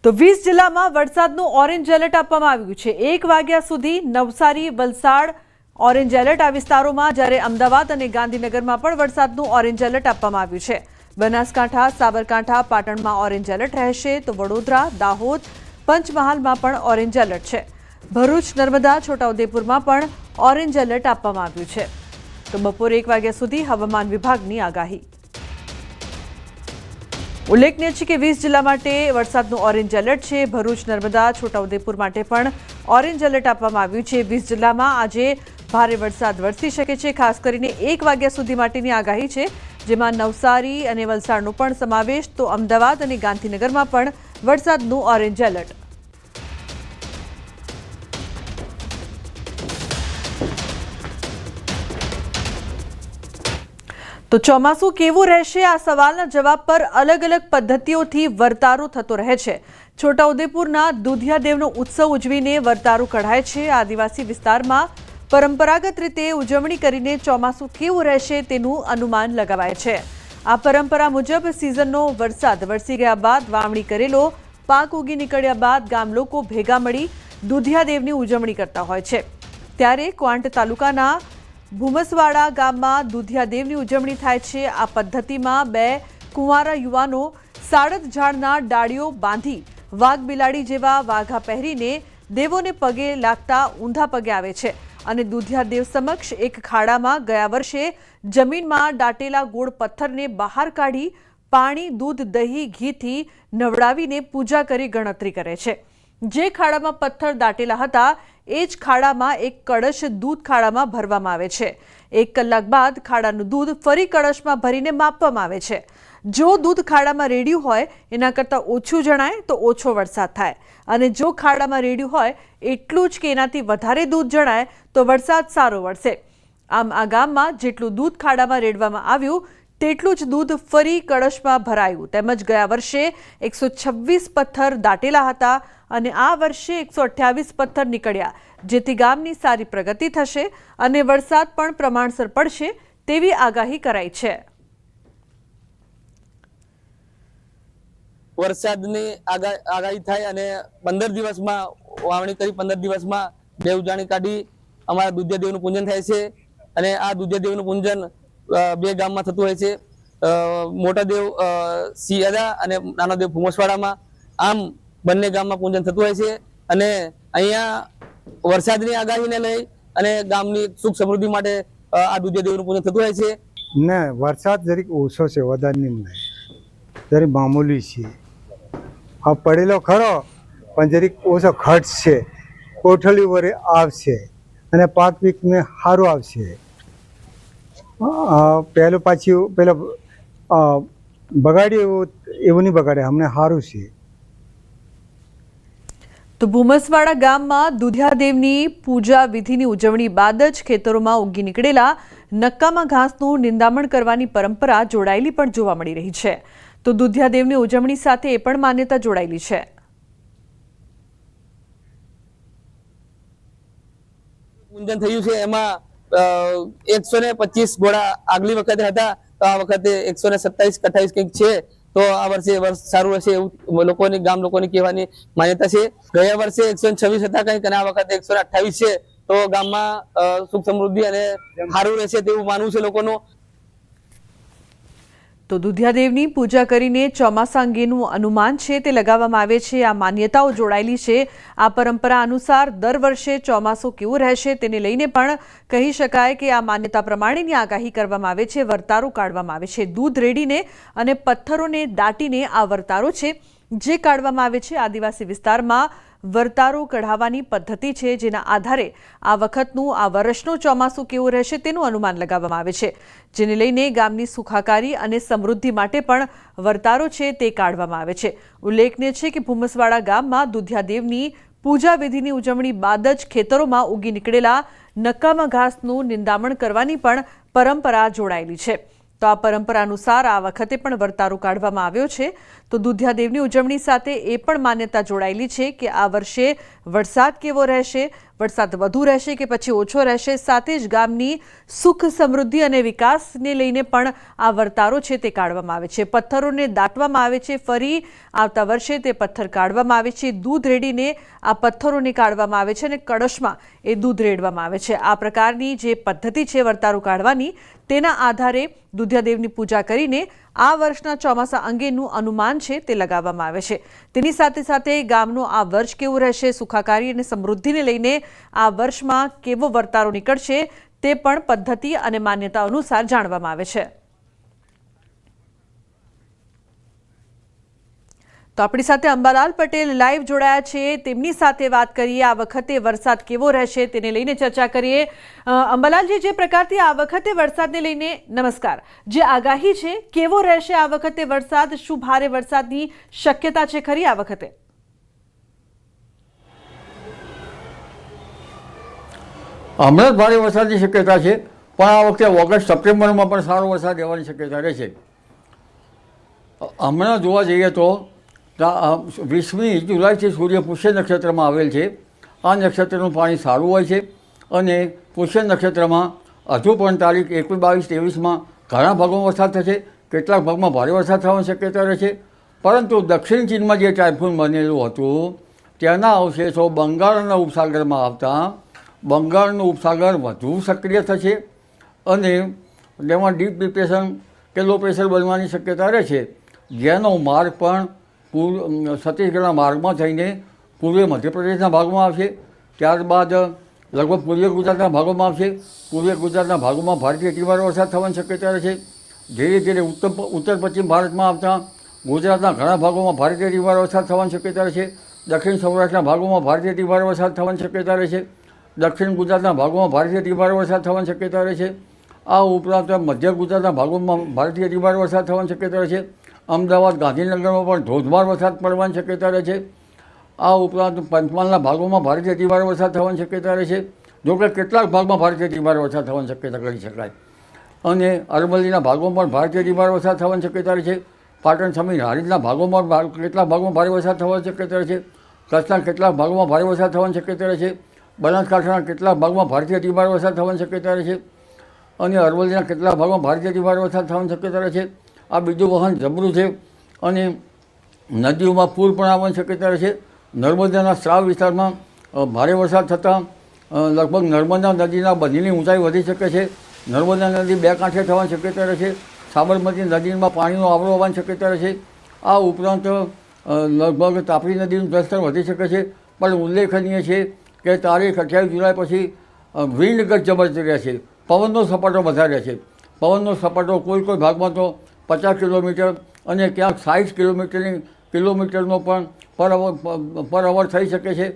તો 20 જિલ્લામાં વરસાદનું ઓરેન્જ એલર્ટ આપવામાં આવ્યું છે। 1 વાગ્યા સુધી નવસારી, વલસાડ ઓરેન્જ એલર્ટ આ વિસ્તારોમાં, જ્યારે અમદાવાદ અને ગાંધીનગરમાં પણ વરસાદનું ઓરેન્જ એલર્ટ આપવામાં આવ્યું છે। બનાસકાંઠા, સાબરકાંઠા, પાટણમાં ઓરેન્જ એલર્ટ રહેશે, તો વડોદરા, દાહોદ, પંચમહાલમાં પણ ઓરેન્જ એલર્ટ છે। ભરૂચ, નર્મદા, છોટાઉદેપુરમાં પણ ઓરેન્જ એલર્ટ આપવામાં આવ્યું છે। તો બપોરે 1 વાગ્યા સુધી હવામાન વિભાગની આગાહી। ઉલ્લેખનીય છે કે 20 જિલ્લા માટે વરસાદનું ઓરેન્જ એલર્ટ છે। ભરૂચ, નર્મદા, છોટાઉદેપુર માટે પણ ઓરેન્જ એલર્ટ આપવામાં આવ્યું છે। 20 જિલ્લામાં આજે ભારે વરસાદ વરસી શકે છે। ખાસ કરીને 1 વાગ્યા સુધી માટેની આગાહી છે, જેમાં નવસારી અને વલસાડનો પણ સમાવેશ, તો અમદાવાદ અને ગાંધીનગરમાં પણ વરસાદનું ઓરેન્જ એલર્ટ। તો ચોમાસું કેવું રહેશે આ સવાલના જવાબ પર અલગ અલગ પદ્ધતિઓથી વર્તારો થતો રહે છે। છોટાઉદેપુરના દુધિયાદેવનો ઉત્સવ ઉજવીને વર્તારો કઢાય છે। આદિવાસી વિસ્તારમાં પરંપરાગત રીતે ઉજવણી કરીને ચોમાસું કેવું રહેશે તેનું અનુમાન લગાવાય છે। આ પરંપરા મુજબ સિઝનનો વરસાદ વરસી ગયા બાદ વાવણી કરેલો પાક ઉગી નીકળ્યા બાદ ગામ લોકો ભેગા મળી દુધિયાદેવની ઉજવણી કરતા હોય છે। ત્યારે ક્વાંટ તાલુકાના ભૂમસવાડા ગામમાં દુધિયાદેવની ઉજવણી થાય છે। આ પદ્ધતિમાં 2 કુંવારા યુવાનો સાળદ ઝાડના ડાળીઓ બાંધી વાઘ બિલાડી જેવા વાઘા પહેરીને દેવોને પગે લાગતા ઊંધા પગે આવે છે અને દુધિયાદેવ સમક્ષ એક ખાડામાં ગયા વર્ષે જમીનમાં દાટેલા ગોળ પથ્થરને બહાર કાઢી પાણી, દૂધ, દહીં, ઘીથી નવડાવીને પૂજા કરી ગણતરી કરે છે। જે ખાડામાં પથ્થર દાટેલા હતા એ જ ખાડામાં એક કળશ દૂધ ખાડામાં ભરવામાં આવે છે। 1 કલાક બાદ ખાડાનું દૂધ ફરી કળશમાં ભરીને માપવામાં આવે છે। જો દૂધ ખાડામાં રેડ્યું હોય એના કરતાં ઓછું જણાય તો ઓછો વરસાદ થાય, અને જો ખાડામાં રેડ્યું હોય એટલું જ કે એનાથી વધારે દૂધ જણાય તો વરસાદ સારો વરસે। આમ આ ગામમાં જેટલું દૂધ ખાડામાં રેડવામાં આવ્યું તેટલું જ દૂધ ફરી કળશમાં ભરાયું। તેમજ ગયા વર્ષે 126 પથ્થર દાટેલા હતા અને આ વર્ષે 128 પથ્થર નીકળ્યા, જેથી ગામની સારી પ્રગતિ થશે અને વરસાદ પણ પ્રમાણસર પડશે તેવી આગાહી કરાઈ છે। વરસાદની આગાહી થાય અને 15 દિવસમાં વાવણી કરી 15 દિવસમાં દેવ ઉજાણી કાઢી અમારા દુધિયાદેવનું પૂજન થાય છે। અને આ દુધિયાદેવનું પૂજન 2 ગામમાં થતું હોય છે, મોટા દેવ સિયાદા અને નાનો દેવ ભૂમસવાડામાં। આમ બંને ગામમાં પૂજન થતું હોય છે અને અહીંયા વરસાદની આગાહીને લઈ અને ગામની સુખ સમૃદ્ધિ માટે આ દુધિયાદેવનું પૂજન થતું હોય છે। ને વરસાદ જરીક ઓછો છે, વધારે નહીં, જરીક મામૂલી છે। આ પડેલો ખરો પણ જરીક ઓછો ખર્ચ છે, કોઠલી વરે આવશે અને પાક પીકને સારું આવશે। પેલો બગાડ્યું એવું નહીં બગાડે, અમને સારું છે। તો ભૂમસવાડા ગામમાં દુધિયાદેવની પૂજા વિધિની ઉજવણી બાદ જ ખેતરોમાં ઉગી નીકળેલા નક્કામાં ઘાસનું નિંદામણ કરવાની પરંપરા જોડાયેલી પણ જોવા મળી રહી છે। તો દુધિયાદેવની ઉજવણી સાથે એ પણ માન્યતા જોડાયેલી છે। પૂજન થયું છે એમાં 125 ઘોડા આગલી વખતે હતા, તો આ વખતે 127-28 કંઈક છે। તો આ વર્ષે વર્ષ સારું હશે એવું લોકોની ગામ લોકોની કહેવાની માન્યતા છે। ગયા વર્ષે 126 હતા કંઈક અને આ વખતે 128 છે, તો ગામમાં સુખ સમૃદ્ધિ અને સારું રહેશે તેવું માનવું છે લોકોનું। તો દુધિયાદેવની પૂજા કરીને ચોમાસા અંગેનું અનુમાન છે તે લગાવવામાં આવે છે। આ માન્યતાઓ જોડાયેલી છે। આ પરંપરા અનુસાર દર વર્ષે ચોમાસું કેવું રહેશે તેને લઈને પણ કહી શકાય કે આ માન્યતા પ્રમાણેની આગાહી કરવામાં આવે છે, વર્તારો કાઢવામાં આવે છે। દૂધ રેડીને અને પથ્થરોને દાટીને આ વર્તારો છે જે કાઢવામાં આવે છે। આદિવાસી વિસ્તારમાં વર્તારો કઢાવવાની પદ્ધતિ છે, જેના આધારે આ વખતનું આ વર્ષનું ચોમાસું કેવું રહેશે તેનું અનુમાન લગાવવામાં આવે છે, જેને લઈને ગામની સુખાકારી અને સમૃદ્ધિ માટે પણ વર્તારો છે તે કાઢવામાં આવે છે। ઉલ્લેખનીય છે કે ભૂમસવાડા ગામમાં દુધિયાદેવની પૂજા વિધિની ઉજવણી બાદ જ ખેતરોમાં ઉગી નીકળેલા નક્કામાં ઘાસનું નિંદામણ કરવાની પણ પરંપરા જોડાયેલી છે। તો આ પરંપરા અનુસાર આ વખતે પણ વર્તારો કાઢવામાં આવ્યો છે। તો દુધિયાદેવની ઉજવણી સાથે એ પણ માન્યતા જોડાયેલી છે કે આ વર્ષે વરસાદ કેવો રહેશે, વરસાદ વધુ રહેશે કે પછી ઓછો રહેશે, સાથે જ ગામની સુખ સમૃદ્ધિ અને વિકાસને લઈને પણ આ વર્તારો છે તે કાઢવામાં આવે છે. પથ્થરોને દાટવામાં આવે છે, ફરી આવતા વર્ષે તે પથ્થર કાઢવામાં આવે છે, દૂધ રેડીને આ પથ્થરોને કાઢવામાં આવે છે અને કળશમાં એ દૂધ રેડવામાં આવે છે. આ પ્રકારની જે પદ્ધતિ છે વર્તારો કાઢવાની, તેના આધારે દુધિયાદેવની પૂજા કરીને આ વર્ષના ચોમાસા અંગેનું અનુમાન છે તે લગાવવામાં આવે છે. તેની સાથે સાથે ગામનો આ વર્ષ કેવું રહેશે, સુખાકારી અને સમૃદ્ધિને લઈને આ વર્ષમાં કેવો વર્તારો નીકળશે તે પણ પદ્ધતિ અને માન્યતા અનુસાર જાણવામાં આવે છે. તો આપણી સાથે અંબાલાલ પટેલ લાઈવ જોડાયા છે, તેમની સાથે વાત કરીએ. આ વખતે વરસાદ કેવો રહેશે તેને લઈને ચર્ચા કરીએ. અંબાલાલજી, જે પ્રકારથી આ વખતે વરસાદને લઈને, નમસ્કાર, જે આગાહી છે કેવો રહેશે આ વખતે વરસાદ, શું ભારે વરસાદની શક્યતા છે ખરી આ વખતે? હમણાં જ ભારે વરસાદની શક્યતા છે, પણ આ વખતે ઓગસ્ટ સપ્ટેમ્બરમાં પણ સારો વરસાદ રહેવાની શક્યતા રહેશે. હમણાં જોવા જઈએ તો 20મી જુલાઈથી સૂર્ય પુષ્ય નક્ષત્રમાં આવેલ છે. આ નક્ષત્રનું પાણી સારું હોય છે અને પુષ્ય નક્ષત્રમાં હજુ પણ તારીખ 21, 22, 23માં ઘણા ભાગોમાં વરસાદ થશે, કેટલાક ભાગમાં ભારે વરસાદ થવાની શક્યતા રહેશે. પરંતુ દક્ષિણ ચીનમાં જે ટાઇફૂન બનેલું હતું તેના અવશેષો બંગાળના ઉપસાગરમાં આવતા બંગાળનો ઉપસાગર વધુ સક્રિય થશે અને તેમાં ડીપ ડિપ્રેશન કે લો પ્રેશર બનવાની શક્યતા રહેશે, જેનો માર્ગ પણ છત્તીસગઢના માર્ગમાં થઈને પૂર્વીય મધ્યપ્રદેશના ભાગમાં આવશે. ત્યારબાદ લગભગ પૂર્વીય ગુજરાતના ભાગોમાં આવશે. પૂર્વીય ગુજરાતના ભાગોમાં ભારેથી અતિભારે વરસાદ થવાની શક્યતા રહેશે. ધીરે ધીરે ઉત્તર પશ્ચિમ ભારતમાં આવતા ગુજરાતના ઘણા ભાગોમાં ભારેથી અતિભારે વરસાદ થવાની શક્યતા રહેશે. દક્ષિણ સૌરાષ્ટ્રના ભાગોમાં ભારેથી અતિભારે વરસાદ થવાની શક્યતા રહેશે. દક્ષિણ ગુજરાતના ભાગોમાં ભારેથી અતિભારે વરસાદ થવાની શક્યતા રહેશે. આ ઉપરાંત મધ્ય ગુજરાતના ભાગોમાં ભારેથી અતિભારે વરસાદ થવાની શક્યતા રહેશે. અમદાવાદ, ગાંધીનગરમાં પણ ધોધમાર વરસાદ પડવાની શક્યતા રહેશે. આ ઉપરાંત પંચમહાલના ભાગોમાં ભારેથી અતિભારે વરસાદ થવાની શક્યતા રહેશે. જોકે કેટલાક ભાગમાં ભારેથી અતિભારે વરસાદ થવાની શક્યતા કરી શકાય. અને અરવલ્લીના ભાગોમાં પણ ભારેથી અતિભારે વરસાદ થવાની શક્યતા રહેશે. પાટણ સમીર હારીજના ભાગોમાં કેટલાક ભાગમાં ભારે વરસાદ થવાની શક્યતા રહેશે. કચ્છના કેટલાક ભાગોમાં ભારે વરસાદ થવાની શક્યતા રહેશે. બનાસકાંઠાના કેટલાક ભાગમાં ભારેથી અતિભારે વરસાદ થવાની શક્યતા રહેશે અને અરવલ્લીના કેટલાક ભાગમાં ભારેથી અતિભારે વરસાદ થવાની શક્યતા રહેશે. આ બીજું વહન જબરું છે અને નદીઓમાં પૂર પણ આવવાની શક્યતા રહેશે. નર્મદાના સ્રાવ વિસ્તારમાં ભારે વરસાદ થતાં લગભગ નર્મદા નદીના બંધની ઊંચાઈ વધી શકે છે. નર્મદા નદી બે કાંઠે થવાની શક્યતા રહેશે. સાબરમતી નદીમાં પાણીનો આવરો હોવાની શક્યતા રહેશે. આ ઉપરાંત લગભગ તાપી નદીનું જળસ્તર વધી શકે છે. પણ ઉલ્લેખનીય છે કે તારીખ 28 જુલાઈ પછી વિન્ડ ગત જબરજસ્ત રહેશે. પવનનો સપાટો વધારે રહેશે. પવનનો સપાટો કોઈ ભાગમાં તો 50 કિલોમીટર અને ક્યાંક 60 કિલોમીટરનો પણ પર અવર થઈ શકે છે.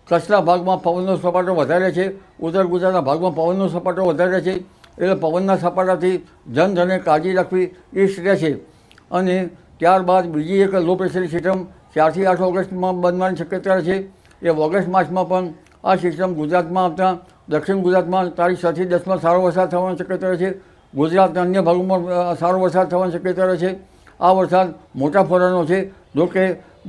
કચ્છના ભાગમાં પવનનો સપાટો વધારે છે. ઉત્તર ગુજરાતના ભાગમાં પવનનો સપાટો વધારે છે. એટલે પવનના સપાટાથી જનધને કાળજી રાખવી ઈષ્ટ રહેશે. અને ત્યારબાદ બીજી એક લો પ્રેશર સિસ્ટમ 4 થી 8 ઓગસ્ટમાં બનવાની શક્યતા છે. એ ઓગસ્ટ માસમાં પણ આ સિસ્ટમ ગુજરાતમાં આવતા દક્ષિણ ગુજરાતમાં તારીખ 6 થી 10માં સારો વરસાદ થવાની શક્યતા છે. ગુજરાતના અન્ય ભાગોમાં સારો વરસાદ થવાની શક્યતા રહે છે. આ વરસાદ મોટા ફોરાનો છે. જોકે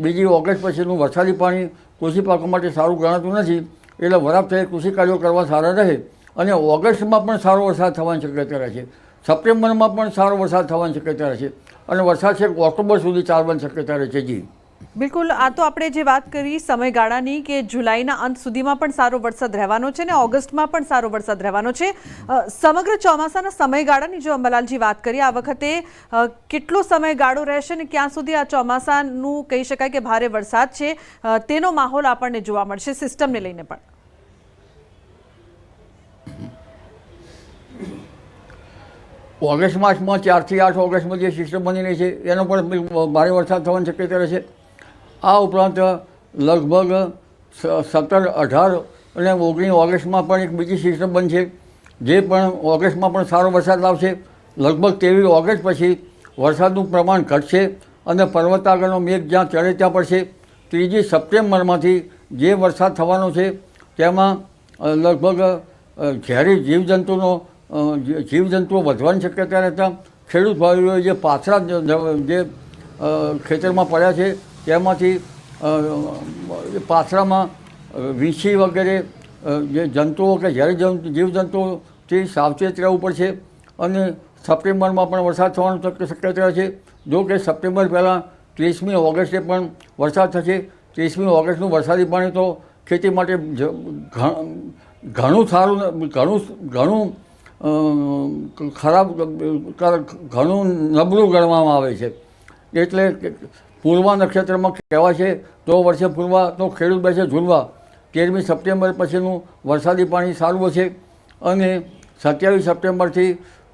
બીજી ઓગસ્ટ પછીનું વરસાદી પાણી કૃષિ પાકો માટે સારું ગણાતું નથી, એટલે વરાપ થઈ કૃષિ કાર્યો કરવા સારા રહે. અને ઓગસ્ટમાં પણ સારો વરસાદ થવાની શક્યતા રહે છે. સપ્ટેમ્બરમાં પણ સારો વરસાદ થવાની શક્યતા રહે છે અને વરસાદ છેક ઓક્ટોબર સુધી ચાલવાની શક્યતા રહે છે. જી બિલકુલ, આ તો આપણે જે વાત કરી સમયગાળાની કે જુલાઈના અંત સુધીમાં પણ સારો વરસાદ રહેવાનો છે ને ઓગસ્ટમાં પણ સારો વરસાદ રહેવાનો છે. સમગ્ર ચોમાસાના સમયગાળાની જો અંબાલાલજી વાત કરીએ, આ વખતે કેટલો સમયગાળો રહેશે ને ક્યાં સુધી આ ચોમાસાનું કહી શકાય કે ભારે વરસાદ છે તેનો માહોલ આપણને જોવા મળશે સિસ્ટમને લઈને પણ? ઓગસ્ટ માસમાં 4 થી 8 ઓગસ્ટમાં જે સિસ્ટમ બની રહી છે એનો પણ ભારે વરસાદ થવાની શક્યતા રહેશે. આ ઉપરાંત લગભગ 17, 18 અને 19 ઓગસ્ટમાં પણ એક બીજી સિસ્ટમ બનશે જે પણ ઓગસ્ટમાં પણ સારો વરસાદ લાવશે. લગભગ 23 ઓગસ્ટ પછી વરસાદનું પ્રમાણ ઘટશે અને પર્વતાગરનો મેઘ જ્યાં ચડે ત્યાં પડશે. 3 સપ્ટેમ્બરમાંથી જે વરસાદ થવાનો છે તેમાં લગભગ ઝેરી જીવજંતુઓ વધવાની શક્યતા રહેતા ખેડૂત ભાઈઓએ જે પાથરા જે ખેતરમાં પડ્યા છે તેમાંથી પાથરામાં વીંછી વગેરે જે જંતુઓ કે ઝેરી જીવજંતુઓથી સાવચેત રહેવું પડશે અને સપ્ટેમ્બરમાં પણ વરસાદ થવાની શક્યતા છે. જો કે સપ્ટેમ્બર પહેલાં 30મી ઓગસ્ટે પણ વરસાદ થશે. 30મી ઓગસ્ટનું વરસાદી પાણી તો ખેતી માટે ઘણું સારું ઘણું ખરાબ ઘણું નબળું ગણવામાં આવે છે. એટલે પૂર્વા નક્ષત્રમાં કહેવાય છે તો વર્ષે પૂર્વા તો ખેડૂત બેસે ઝૂલવા. 13મી સપ્ટેમ્બર પછીનું વરસાદી પાણી સારું હશે અને 27 સપ્ટેમ્બરથી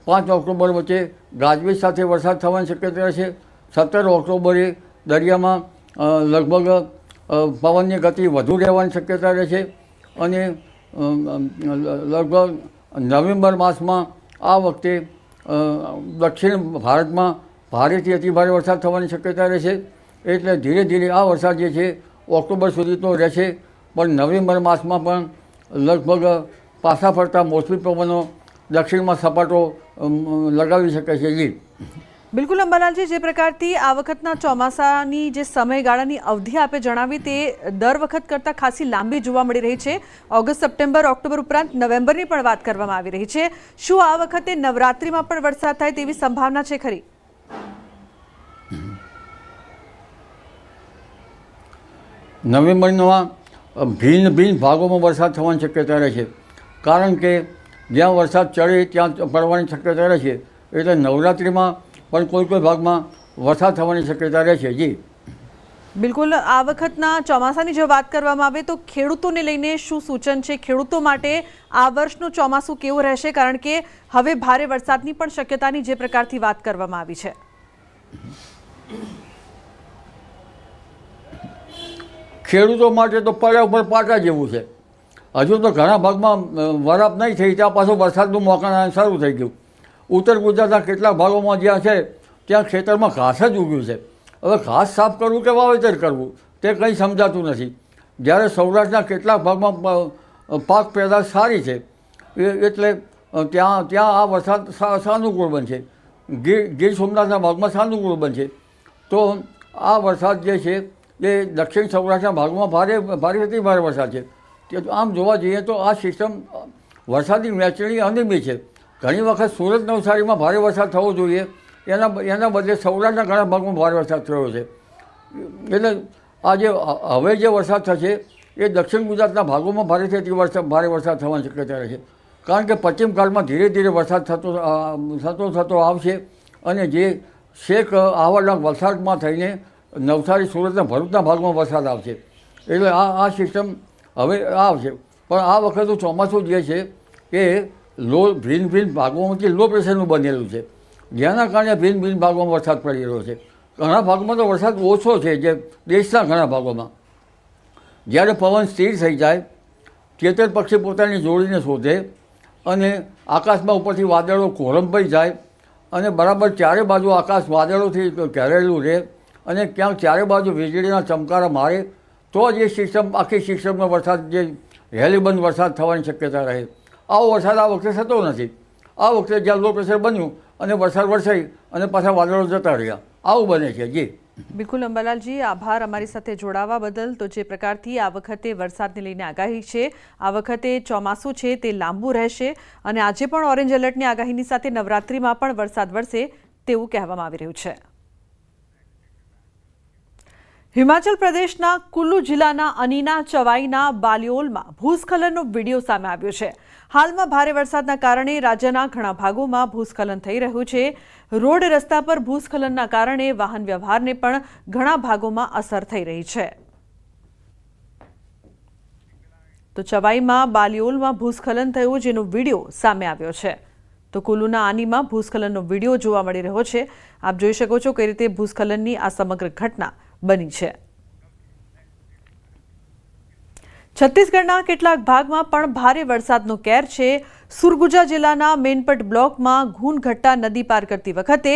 5 ઓક્ટોબર વચ્ચે ગાજવીજ સાથે વરસાદ થવાની શક્યતા છે. 17 ઓક્ટોબરે દરિયામાં લગભગ પવનની ગતિ વધુ રહેવાની શક્યતા રહેશે અને લગભગ નવેમ્બર માસમાં આ વખતે દક્ષિણ ભારતમાં ભારેથી અતિભારે વરસાદ થવાની શક્યતા રહેશે. એટલે ધીરે ધીરે આ વરસાદ જે છે ઓક્ટોબર સુધી તો રહેશે, પણ નવેમ્બર માસમાં પણ લગભગ પાછા ફરતા મોસમી પવનો દક્ષિણમાં સપાટો લગાવી શકે છે. જી બિલકુલ અંબાલાલજી, જે પ્રકારથી આ વખતના ચોમાસાની જે સમયગાળાની અવધિ આપે જણાવી તે દર વખત કરતાં ખાસી લાંબી જોવા મળી રહી છે. ઓગસ્ટ, સપ્ટેમ્બર, ઓક્ટોબર ઉપરાંત નવેમ્બરની પણ વાત કરવામાં આવી રહી છે. શું આ વખતે નવરાત્રિમાં પણ વરસાદ થાય તેવી સંભાવના છે ખરી? નવેમ્બરમાં ભિન્ન ભાગોમાં વરસાદ થવાની શક્યતા રહે છે, કારણ કે જ્યાં વરસાદ ચડે ત્યાં પડવાની શક્યતા રહે છે. એટલે નવરાત્રિમાં પણ કોઈ ભાગમાં વરસાદ થવાની શક્યતા રહે છે. જી બિલકુલ, આ વખતના ચોમાસાની જો વાત કરવામાં આવે તો ખેડૂતોને લઈને શું સૂચન છે? ખેડૂતો માટે આ વર્ષનું ચોમાસું કેવું રહેશે? કારણ કે હવે ભારે વરસાદની પણ શક્યતાની જે પ્રકારથી વાત કરવામાં આવી છે. ખેડૂતો માટે તો પડ્યા ઉપર પાટા જેવું છે. હજુ તો ઘણા ભાગમાં વરાપ નહીં થઈ, ત્યાં પાછું વરસાદનું મોકાણ શરૂ થઈ ગયું. ઉત્તર ગુજરાતના કેટલાક ભાગોમાં જ્યાં છે ત્યાં ખેતરમાં ઘાસ જ ઉગ્યું છે. હવે ઘાસ સાફ કરવું કે વાવેતર કરવું તે કંઈ સમજાતું નથી. જ્યારે સૌરાષ્ટ્રના કેટલાક ભાગમાં પાક પેદાશ સારી છે, એટલે ત્યાં આ વરસાદ સાનુકૂળ બનશે. ગીર સોમનાથના ભાગમાં સાનુકૂળ બનશે. તો આ વરસાદ જે છે એ દક્ષિણ સૌરાષ્ટ્રના ભાગમાં ભારેથી ભારે વરસાદ છે. આમ જોવા જઈએ તો આ સિસ્ટમ વરસાદની વહેંચણી અનિયમિત છે. ઘણી વખત સુરત, નવસારીમાં ભારે વરસાદ થવો જોઈએ, એના બદલે સૌરાષ્ટ્રના ઘણા ભાગમાં ભારે વરસાદ થયો છે. એટલે હવે જે વરસાદ થશે એ દક્ષિણ ગુજરાતના ભાગોમાં ભારે વરસાદ થવાની શક્યતા રહેશે. કારણ કે પશ્ચિમ ઘાટમાં ધીરે ધીરે વરસાદ થતો આવશે અને જે શેખ આવડના વલસાડમાં થઈને નવસારી, સુરતના, ભરૂચના ભાગમાં વરસાદ આવશે. એટલે આ સિસ્ટમ હવે આવશે. પણ આ વખતનું ચોમાસું જે છે એ ભિન્ન ભાગોમાંથી લો પ્રેશરનું બનેલું છે, જેના કારણે ભિન્ન ભાગોમાં વરસાદ પડી રહ્યો છે. ઘણા ભાગમાં તો વરસાદ ઓછો છે, જે દેશના ઘણા ભાગોમાં. જ્યારે પવન સ્થિર થઈ જાય, ચેતર પક્ષી પોતાની જોડીને શોધે અને આકાશમાં ઉપરથી વાદળો કોરંભાઈ જાય અને બરાબર ચારે બાજુ આકાશ વાદળોથી ઘેરાયેલું રહે અને ક્યાંક ચારે બાજુ વીજળીના ચમકારા મારે, તો જ એ આખી સિસ્ટમનો વરસાદ જે હેલીબંધ વરસાદ થવાની શક્યતા રહે. આવો વરસાદ આ વખતે થતો નથી. આ વખતે જ્યાં લો પ્રેશર બન્યું અને વરસાદ વરસાઈ અને પાછા વાદળો જતા રહ્યા, આવું બને છે. જી બિલકુલ અંબાલાલજી, આભાર અમારી સાથે જોડાવા બદલ. તો જે પ્રકારથી આ વખતે વરસાદને લઈને આગાહી છે, આ વખતે ચોમાસું છે તે લાંબુ રહેશે અને આજે પણ ઓરેન્જ એલર્ટની આગાહીની સાથે નવરાત્રિમાં પણ વરસાદ વરસે તેવું કહેવામાં આવી રહ્યું છે. હિમાચલ પ્રદેશના કુલ્લુ જિલ્લાના અનીના ચવાઈના બાલિયોલમાં ભૂસ્ખલનનો વિડીયો સામે આવ્યો છે. હાલમાં ભારે વરસાદના કારણે રાજ્યના ઘણા ભાગોમાં ભૂસ્ખલન થઈ રહ્યું છે. રોડ રસ્તા પર ભૂસ્ખલનના કારણે વાહન વ્યવહારને પણ ઘણા ભાગોમાં અસર થઈ રહી છે. તો ચવાઈમાં બાલિયોલમાં ભૂસ્ખલન થયું, જેનો વિડીયો સામે આવ્યો છે. તો કુલ્લુના આનીમાં ભૂસ્ખલનનો વિડીયો જોવા મળી રહ્યો છે. આપ જોઈ શકો છો કઈ રીતે ભૂસ્ખલનની આ સમગ્ર ઘટના બની છે. છત્તીસગઢના કેટલાક ભાગમાં પણ ભારે વરસાદનો કેર છે. સુરગુજા જિલ્લાના મેનપટ બ્લોકમાં ઘૂનઘટ્ટા નદી પાર કરતી વખતે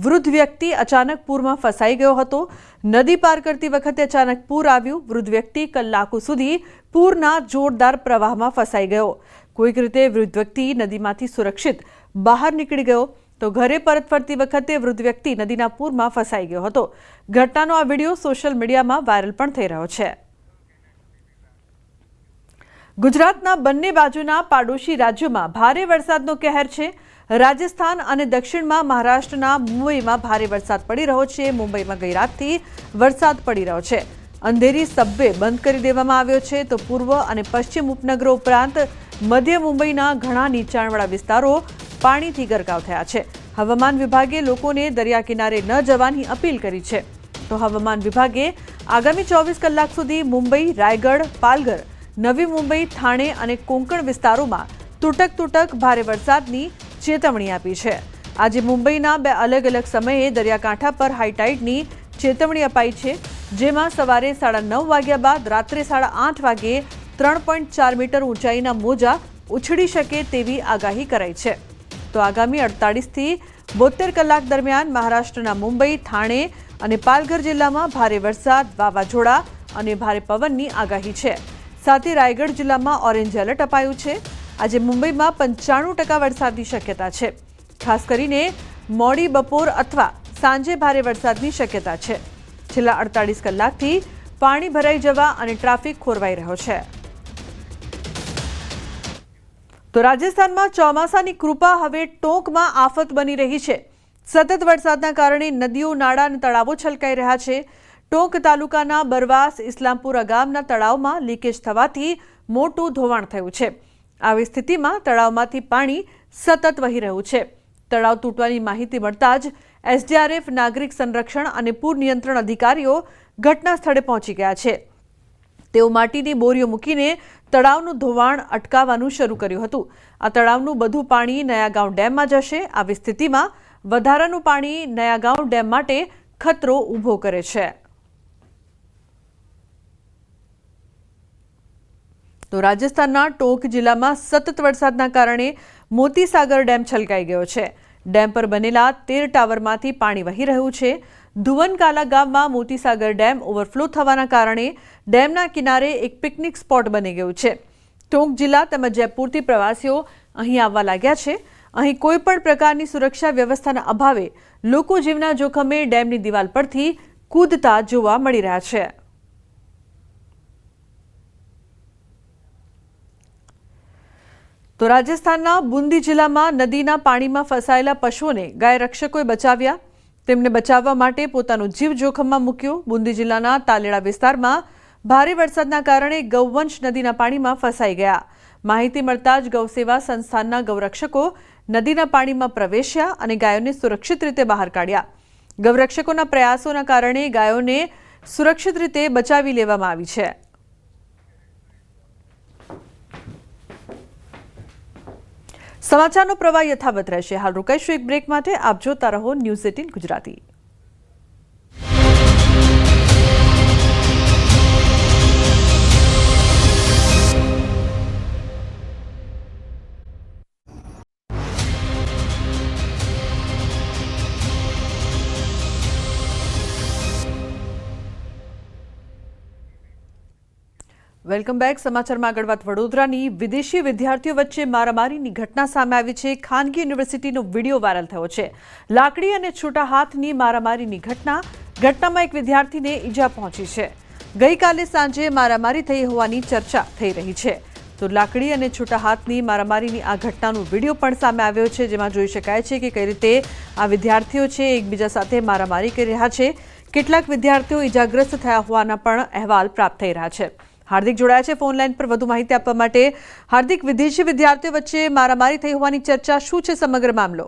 વૃદ્ધ વ્યક્તિ અચાનક પૂરમાં ફસાઈ ગયો હતો. નદી પાર કરતી વખતે અચાનક પૂર આવ્યું. વૃદ્ધ વ્યક્તિ કલાકો સુધી પૂરના જોરદાર પ્રવાહમાં ફસાઈ ગયો. કોઈક રીતે વૃદ્ધ વ્યક્તિ નદીમાંથી સુરક્ષિત બહાર નીકળી ગયો. તો ઘરે પરત ફરતી વખતે વૃદ્ધ વ્યક્તિ નદીના પૂરમાં ફસાઈ ગયો હતો. ઘટનાનો આ વિડીયો સોશિયલ મીડિયામાં વાયરલ પણ થઈ રહ્યો છે. ગુજરાતના બંને બાજુના પાડોશી રાજ્યોમાં ભારે વરસાદનો કહેર છે। રાજસ્થાન અને દક્ષિણમાં મહારાષ્ટ્રના મુંબઈમાં ભારે વરસાદ પડી રહ્યો છે। મુંબઈમાં ગઈ રાતથી વરસાદ પડી રહ્યો છે। અંધેરી સબવે બંધ કરી દેવામાં આવ્યો છે, તો પૂર્વ અને પશ્ચિમ ઉપનગરો ઉપરાંત મધ્ય મુંબઈના ઘણા નીચાણવાળા વિસ્તારો પાણીથી ગરકાવ થયા છે। હવામાન વિભાગે લોકોને દરિયા કિનારે ન જવાની અપીલ કરી છે। તો હવામાન વિભાગે આગામી 24 કલાક સુધી મુંબઈ, રાયગઢ, પાલઘર, નવી મુંબઈ, થાણે અને કોંકણ વિસ્તારોમાં તૂટક ભારે વરસાદની ચેતવણી આપી છે। આજે મુંબઈના 2 અલગ અલગ સમયે દરિયાકાંઠા પર હાઈટાઈડની ચેતવણી અપાઈ છે, જેમાં સવારે 9:30 વાગ્યા બાદ રાત્રે 8:30 વાગ્યે 3.4 મીટર ઊંચાઈના મોજા ઉછળી શકે તેવી આગાહી કરાઈ છે। તો આગામી 48 થી 72 કલાક દરમિયાન મહારાષ્ટ્રના મુંબઈ, થાણે અને પાલઘર જિલ્લામાં ભારે વરસાદ, વાવાઝોડા અને ભારે પવનની આગાહી છે। સાથે રાયગઢ જિલ્લામાં ઓરેન્જ એલર્ટ અપાયું છે। આજે મુંબઈમાં 95% વરસાદની શક્યતા છે। ખાસ કરીને મોડી બપોર અથવા સાંજે ભારે વરસાદની શક્યતા છે। છેલ્લા 48 કલાકથી પાણી ભરાઈ જવા અને ટ્રાફિક ખોરવાઈ રહ્યો છે। તો રાજસ્થાનમાં ચોમાસાની કૃપા હવે ટોંકમાં આફત બની રહી છે। સતત વરસાદના કારણે નદીઓ, નાળા અને તળાવો છલકાઈ રહ્યા છે। ટોંક તાલુકાના બરવાસ ઇસ્લામપુરા ગામના તળાવમાં લીકેજ થવાથી મોટું ધોવાણ થયું છે। આવી સ્થિતિમાં તળાવમાંથી પાણી સતત વહી રહ્યું છે। તળાવ તૂટવાની માહિતી મળતા જ એસડીઆરએફ, નાગરિક સંરક્ષણ અને પૂર નિયંત્રણ અધિકારીઓ ઘટના સ્થળે પહોંચી ગયા છે। તેઓ માટીની બોરીઓ મૂકીને તળાવનું ધોવાણ અટકાવવાનું શરૂ કર્યું હતું। આ તળાવનું બધું પાણી નયાગાંવ ડેમમાં જશે। આવી સ્થિતિમાં વધારાનું પાણી નયાગાંવ ડેમ માટે ખતરો ઊભો કરે છે। તો રાજસ્થાનના ટોંક જિલ્લામાં સતત વરસાદના કારણે મોતીસાગર ડેમ છલકાઈ ગયો છે। ડેમ પર બનેલા 13 ટાવરમાંથી પાણી વહી રહ્યું છે। ધુવનકાલા ગામમાં મોતીસાગર ડેમ ઓવરફ્લો થવાના કારણે ડેમના કિનારે એક પિકનિક સ્પોટ બની ગયું છે। ટોંક જિલ્લા તેમજ જયપુરથી પ્રવાસીઓ અહીં આવવા લાગ્યા છે। અહીં કોઈપણ પ્રકારની સુરક્ષા વ્યવસ્થાના અભાવે લોકો જીવના જોખમે ડેમની દિવાલ પરથી કૂદતા જોવા મળી રહ્યા છે। તો રાજસ્થાનના બુંદી જિલ્લામાં નદીના પાણીમાં ફસાયેલા પશુઓને ગાય રક્ષકોએ બચાવ્યા। તેમને બચાવવા માટે પોતાનો જીવ જોખમમાં મૂક્યો। બુંદી જિલ્લાના તાલેડા વિસ્તારમાં ભારે વરસાદના કારણે ગૌવંશ નદીના પાણીમાં ફસાઈ ગયા। માહિતી મળતા જ ગૌસેવા સંસ્થાનના ગૌરક્ષકો નદીના પાણીમાં પ્રવેશ્યા અને ગાયોને સુરક્ષિત રીતે બહાર કાઢ્યા। ગૌરક્ષકોના પ્રયાસોના કારણે ગાયોને સુરક્ષિત રીતે બચાવી લેવામાં આવી છે। સમાચારનો પ્રવાહ યથાવત રહેશે। હાલ રોકાઈશું એક બ્રેક માટે। આપ જોતા રહો ન્યૂઝ 18 ગુજરાતી। Welcome back. સમાચારમાં આગળ વાત વડોદરાની વિદેશી વિદ્યાર્થીઓ વચ્ચે મારામારીની ઘટના સામે આવી છે। ખાનગી યુનિવર્સિટીનો વિડીયો વાયરલ થયો છે। લાકડી અને છૂટા હાથની મારામારીની ઘટનામાં એક વિદ્યાર્થીને ઈજા પહોંચી છે। ગઈકાલે સાંજે મારામારી થઈ હોવાની ચર્ચા થઈ રહી છે। તો લાકડી અને છૂટા હાથની મારામારીની આ ઘટનાનો વિડીયો પણ સામે આવ્યો છે, જેમાં જોઈ શકાય છે કે કઈ રીતે આ વિદ્યાર્થીઓ છે એકબીજા સાથે મારામારી કરી રહ્યા છે। કેટલાક વિદ્યાર્થીઓ ઈજાગ્રસ્ત થયા હોવાના પણ અહેવાલ પ્રાપ્ત થઈ રહ્યા છે। હાર્દિક જોડાયા છે ફોન લાઈન પર વધુ માહિતી આપવા માટે। હાર્દિક, વિદેશી વિદ્યાર્થીઓ વચ્ચે મારામારી થઈ હોવાની ચર્ચા, શું છે સમગ્ર મામલો?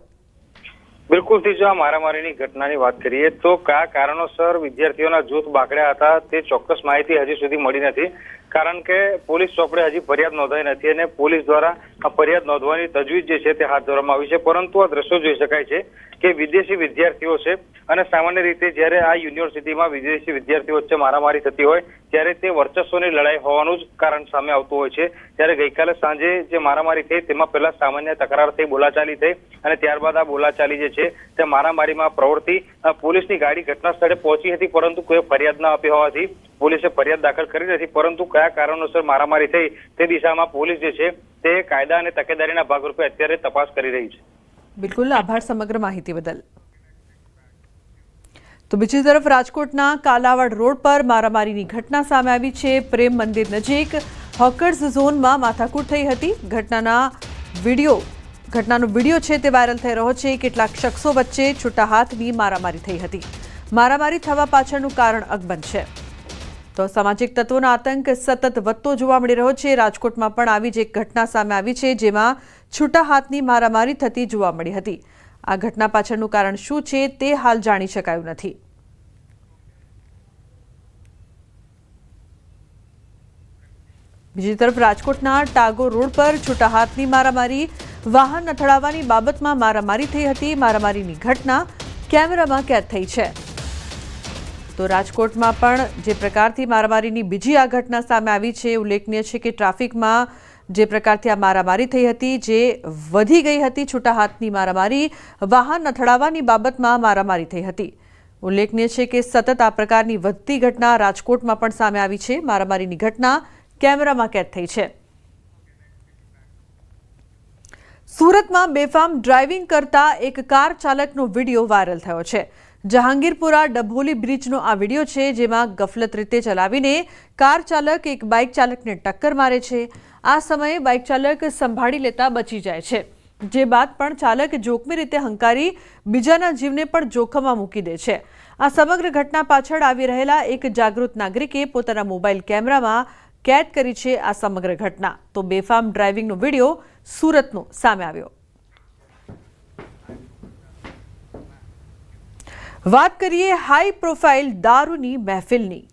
બિલકુલ જો આ મારામારીની ઘટનાની વાત કરીએ તો કયા કારણોસર વિદ્યાર્થીઓના જૂથ બાકડ્યા હતા તે ચોક્કસ માહિતી હજી સુધી મળી નથી। કારણ કે પોલીસ ચોપડે હજી ફરિયાદ નોંધાઈ નથી અને પોલીસ દ્વારા આ ફરિયાદ નોંધવાની તજવીજ જે છે તે હાથ ધરવામાં આવી છે। પરંતુ આ દ્રશ્યો જોઈ શકાય છે કે વિદેશી વિદ્યાર્થીઓ છે અને સામાન્ય રીતે જ્યારે આ યુનિવર્સિટીમાં વિદેશી વિદ્યાર્થીઓ વચ્ચે મારામારી થતી હોય ત્યારે તે વર્ચસ્વની લડાઈ હોવાનું જ કારણ સામે આવતું હોય છે। ત્યારે ગઈકાલે સાંજે જે મારામારી થઈ તેમાં પહેલા સામાન્ય તકરાર થઈ, બોલાચાલી થઈ અને ત્યારબાદ આ બોલાચાલી જે છે તે મારામારીમાં પ્રવૃત્તિ પોલીસની ગાડી ઘટના સ્થળે પહોંચી હતી, પરંતુ કોઈ ફરિયાદ ન આપી હોવાથી પોલીસે ફરિયાદ દાખલ કરી નથી। પરંતુ કયા કારણોસર મારામારી થઈ તે દિશામાં પોલીસ જે છે તે કાયદા અને તકેદારીના ભાગરૂપે અત્યારે તપાસ કરી રહી છે। બિલકુલ, આભાર સમગ્ર માહિતી બદલ। તો બીજી તરફ રાજકોટના કાલાવાડ રોડ પર મારામારીની ઘટના સામે આવી છે। પ્રેમ મંદિર નજીક હોકર્સ ઝોનમાં માથાકૂટ થઈ હતી. ઘટનાનો વિડીયો છે તે વાયરલ થઈ રહ્યો છે. કેટલાક શખ્સો વચ્ચે છૂટા હાથની મારામારી થઈ હતી. મારામારી થવા પાછળનું કારણ અકબંધ છે. તો સામાજિક તત્વોનો આતંક સતત વધતો જોવા મળી રહ્યો છે. રાજકોટમાં પણ આવી જ એક ઘટના સામે આવી છે, જેમાં છૂટા હાથની મારામારી થતી જોવા મળી હતી. આ ઘટના પાછળનું કારણ શું છે તે હાલ જાણી શકાયું નથી. બીજી તરફ રાજકોટના ટાગોર રોડ પર છૂટા હાથની મારામારી, વાહન અથડાવવાની બાબતમાં મારામારી થઈ હતી. મારામારીની ઘટના કેમેરામાં કેદ થઈ છે. તો રાજકોટમાં પણ જે પ્રકારથી મારામારીની બીજી આ ઘટના સામે આવી છે. ઉલ્લેખનીય છે કે ટ્રાફિકમાં જે પ્રકારથી આ મારામારી થઈ હતી, જે વધી ગઈ હતી છૂટા હાથની મારામારી, વાહન અથડાવવાની બાબતમાં મારામારી થઈ હતી. ઉલ્લેખનીય છે કે સતત આ પ્રકારની વધતી ઘટના રાજકોટમાં પણ સામે આવી છે. મારામારીની ઘટના કેમેરામાં કેદ થઈ છે. સુરતમાં બેફામ ડ્રાઇવિંગ કરતા એક કાર ચાલકનો વિડીયો વાયરલ થયો છે. જહાંગીરપુરા ડભોલી બ્રિજનો આ વિડીયો છે, જેમાં ગફલત રીતે ચલાવીને કાર ચાલક એક બાઇક ચાલકને ટક્કર મારે છે. આ સમયે બાઇક ચાલક સંભાળી લેતા બચી જાય છે, જે બાદ પણ ચાલક જોખમી રીતે હંકારી બીજાના જીવને પણ જોખમમાં મૂકી દે છે. આ સમગ્ર ઘટના પાછળ આવી રહેલા એક જાગૃત નાગરિકે પોતાના મોબાઈલ કેમેરામાં કેદ કરી છે આ સમગ્ર ઘટના. તો બેફામ ડ્રાઇવિંગનો વિડીયો સુરતનો સામે આવ્યો. વાત કરીએ હાઈ પ્રોફાઇલ દારૂની મહેફિલની.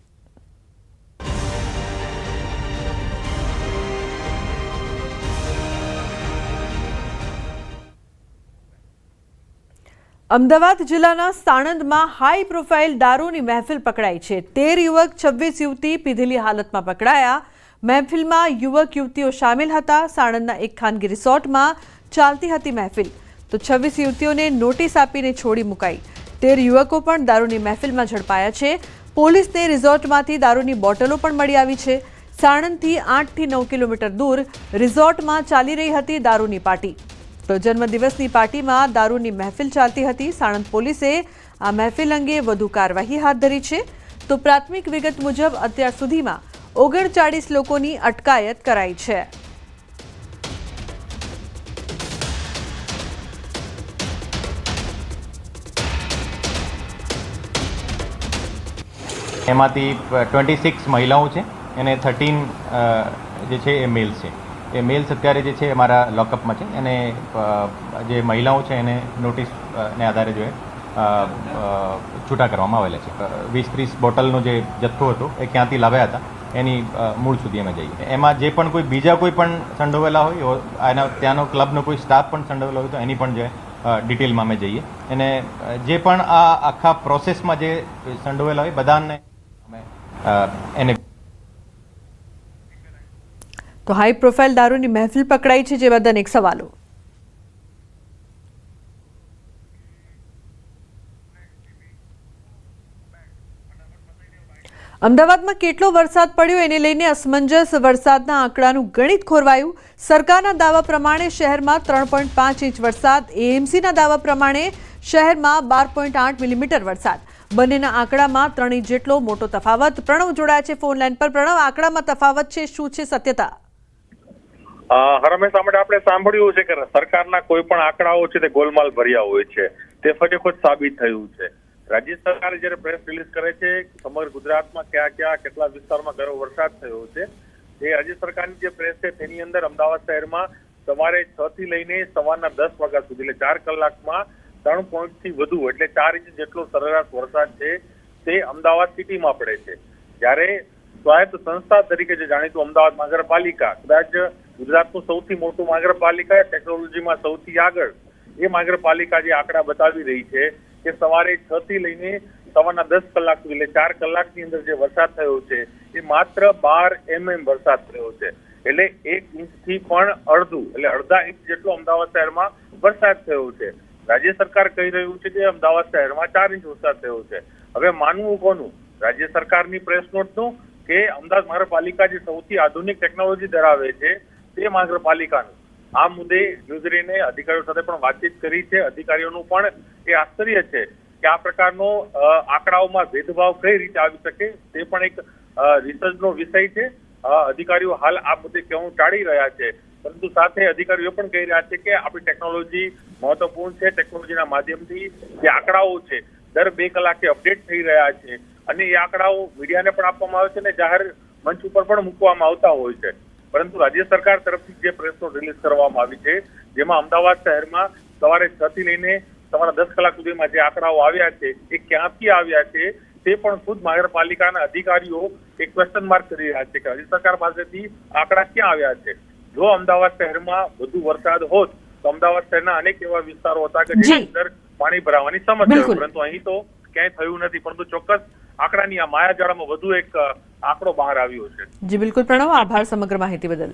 અમદાવાદ જિલ્લાના સાણંદમાં હાઈ પ્રોફાઇલ દારૂની મહેફિલ પકડાઈ છે. 13 યુવક 26 યુવતી પીધેલી હાલતમાં પકડાયા. મહેફિલમાં યુવક યુવતીઓ સામેલ હતા. સાણંદના એક ખાનગી રિસોર્ટમાં ચાલતી હતી મહેફિલ. તો 26 યુવતીઓને નોટિસ આપીને છોડી મુકાઈ. 13 યુવકો પણ દારૂની મહેફિલમાં ઝડપાયા છે. પોલીસને રિસોર્ટમાંથી દારૂની બોટલો પણ મળી આવી છે. સાણંદથી 8 થી 9 કિલોમીટર દૂર રિસોર્ટમાં ચાલી રહી હતી દારૂની પાર્ટી. તો જન્મદિવસની પાર્ટીમાં દારૂની મહેફિલ ચાલતી હતી. સાણંદ પોલીસે આ મહેફિલ અંગે વધુ કાર્યવાહી હાથ ધરી છે. તો પ્રાથમિક વિગત મુજબ અત્યાર સુધીમાં 39 લોકોની અટકાયત કરાઈ છે. એમાંથી 26 મહિલાઓ છે અને 13 જે છે એ મેલ્સ છે. એ મેલ્સ અત્યારે જે છે અમારા લોકઅપમાં છે અને જે મહિલાઓ છે એને નોટિસને આધારે જો છૂટા કરવામાં આવેલા છે. 20-30 બોટલનો જે જથ્થો હતો એ ક્યાંથી લાવ્યા હતા એની મૂળ સુધી અમે જઈએ. એમાં જે પણ કોઈ બીજા કોઈ પણ સંડોવેલા હોય, એના ત્યાંનો ક્લબનો કોઈ સ્ટાફ પણ સંડોવેલો હોય તો એની પણ જે ડિટેલમાં અમે જઈએ અને જે પણ આ આખા પ્રોસેસમાં જે સંડોવેલા હોય બધાને એને. તો હાઈ પ્રોફાઇલ દારૂની મહેફિલ પકડાઈ છે, જે બાદ અનેક સવાલો. અમદાવાદમાં કેટલો વરસાદ પડ્યો એને લઈને અસમંજસ. વરસાદના આંકડાનું ગણિત ખોરવાયું. સરકારના દાવા પ્રમાણે શહેરમાં 3.5 ઇંચ વરસાદ, એએમસીના દાવા પ્રમાણે શહેરમાં 12.8 મિલીમીટર વરસાદ. બંનેના આંકડામાં 3 ઇંચ જેટલો મોટો તફાવત. પ્રણવ જોડાયા છે ફોન લાઈન પર. પ્રણવ, આંકડામાં તફાવત છે, શું છે સત્યતા? હંમેશા માટે આપણે સાંભળ્યું છે કે સરકારના કોઈ પણ આંકડાઓ છે તે ગોલમાલ ભર્યા હોય છે. તે ફટેખુદ સાબિત થયું છે. રાજ્ય સરકારે જયારે પ્રેસ રિલીઝ કરે છે સમગ્ર ગુજરાતમાં ક્યાં કેટલા વિસ્તારમાં કયો વરસાદ થયો છે, એ રાજ્ય સરકારની જે પ્રેસ છે તેની અંદર અમદાવાદ શહેરમાં સવારે 6 થી લઈને સવારના 10 વાગ્યા સુધી એટલે 4 કલાકમાં 3 પોઈન્ટથી વધુ એટલે 4 ઇંચ જેટલો સરેરાશ વરસાદ છે તે અમદાવાદ સિટીમાં પડે છે. જ્યારે સ્વાયત્ત સંસ્થા તરીકે જે જાણીતું અમદાવાદ મહાનગરપાલિકા, કદાચ ગુજરાતનું સૌથી મોટું મહાનગરપાલિકા, ટેકનોલોજીમાં સૌથી આગળ, એ મહાનગરપાલિકા જે આંકડા બતાવી રહી છે કે સવારે 6 થી લઈને સવારના 10 કલાક સુધી એટલે 4 કલાકની અંદર જે વરસાદ થયો છે એ માત્ર 12 mm વરસાદ થયો છે. એટલે 1 ઇંચથી પણ અડધું એટલે અડધા ઇંચ જેટલો અમદાવાદ શહેરમાં વરસાદ થયો છે. રાજ્ય સરકાર કહી રહ્યું છે કે અમદાવાદ શહેરમાં 4 ઇંચ વરસાદ થયો છે. હવે માનવું કોનું? રાજ્ય સરકારની પ્રેસ નોટનું કે અમદાવાદ મહાનગરપાલિકા જે સૌથી આધુનિક ટેકનોલોજી ધરાવે છે તે મહાનગરપાલિકાનું? આ મુદ્દે ન્યૂઝરીને અધિકારીઓ સાથે પણ વાતચીત કરી છે. અધિકારીઓનું પણ એ આશ્ચર્ય છે કે આ પ્રકારનો આંકડાઓમાં ભેદભાવ કઈ રીતે આવી શકે, તે પણ એક રિસર્ચનો વિષય છે. અધિકારીઓ હાલ આ મુદ્દે કહેવું ટાળી રહ્યા છે, પરંતુ સાથે અધિકારીઓ પણ કહી રહ્યા છે કે આપણી ટેકનોલોજી મહત્વપૂર્ણ છે. ટેકનોલોજીના માધ્યમથી જે આંકડાઓ છે દર 2 કલાકે અપડેટ થઈ રહ્યા છે અને એ આંકડાઓ મીડિયાને પણ આપવામાં આવે છે અને જાહેર મંચ ઉપર પણ મૂકવામાં આવતા હોય છે. પરંતુ રાજ્ય સરકાર તરફથી જે પ્રેસ નોટ રિલીઝ કરવામાં આવી છે, જેમાં અમદાવાદ શહેરમાં સવારે 6 થી લઈને સવારે 10 કલાક સુધીમાં જે આંકડાઓ આવ્યા છે એ ક્યાંથી આવ્યા છે તે પણ ખુદ મહાનગરપાલિકાના અધિકારીઓ એક ક્વેશ્ચન માર્ક કરી રહ્યા છે કે રાજ્ય સરકાર પાસેથી આંકડા ક્યાં આવ્યા છે. જો અમદાવાદ શહેરમાં વધુ વરસાદ હોત તો અમદાવાદ શહેરના અનેક એવા વિસ્તારો હતા કે જેની અંદર પાણી ભરાવાની સમસ્યા હતી, પરંતુ અહીં તો ક્યાંય થયું નથી. પરંતુ ચોક્કસ આંકડાની આ માયાજાળમાં વધુ એક આંકડો બહાર આવ્યો છે. જી બિલકુલ પ્રણવ, આભાર સમગ્ર માહિતી બદલ.